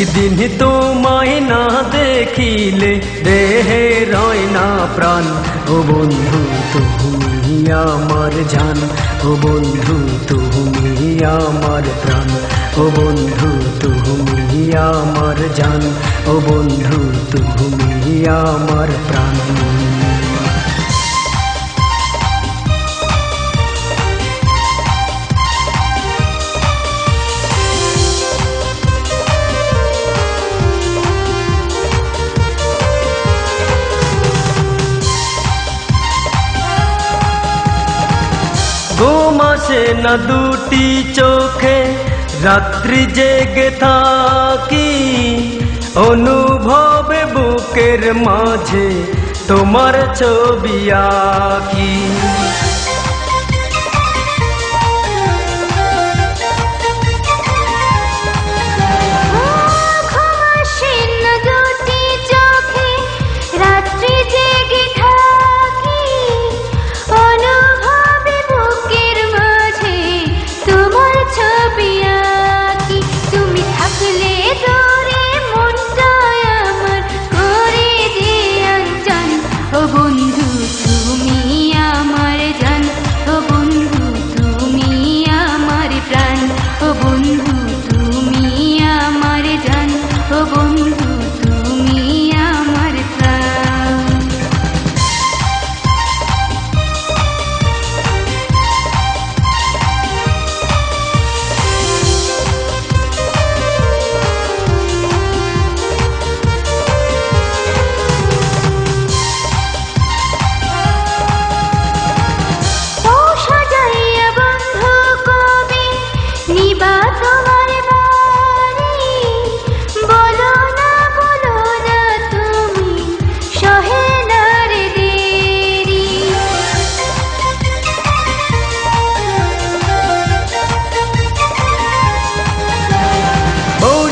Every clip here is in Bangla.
একদিন তোমায় না দেখিলে দেহে রয় না প্রাণ। ও বন্ধু তুমি আমার জান, ও বন্ধু তুমি আমার প্রাণ। ও বন্ধু তুমি আমার জান, ও বন্ধু তুমি আমার প্রাণ। ঘুম আসে না দুটি চোখে, রাত্রি জেগে থাকি। অনুভবে বুকের মাঝে তোমার ছবি আঁকি।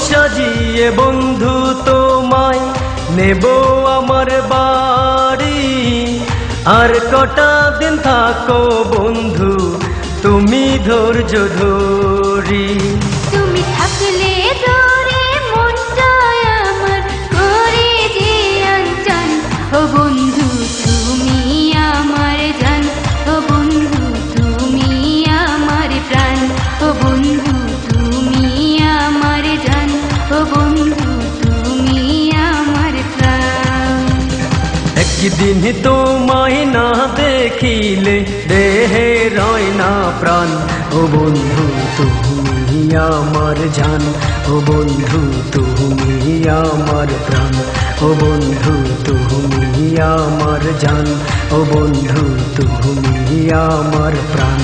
সাজিয়ে বন্ধু তোমায় নেব আমার বাড়ি। আর কটা দিন থাকো বন্ধু তুমি ধৈর্য ধরি। তুমি থাকলে ধরে মনটা আমার করে যে আঞ্চল। ও বন্ধু তুমি আমার জান, ও বন্ধু তুমি আমার প্রাণ। ও বন্ধু তুমি আমার জান, ও বন্ধু তুমি আমার প্রাণ। একদিন তোমায় না দেখিলে দেহে রয় না প্রাণ। ও বন্ধু তুমি আমার জান, ও বন্ধু তুমি আমার প্রাণ। ও বন্ধু তুমি আমার জান, ও বন্ধু তুমি আমার প্রাণ।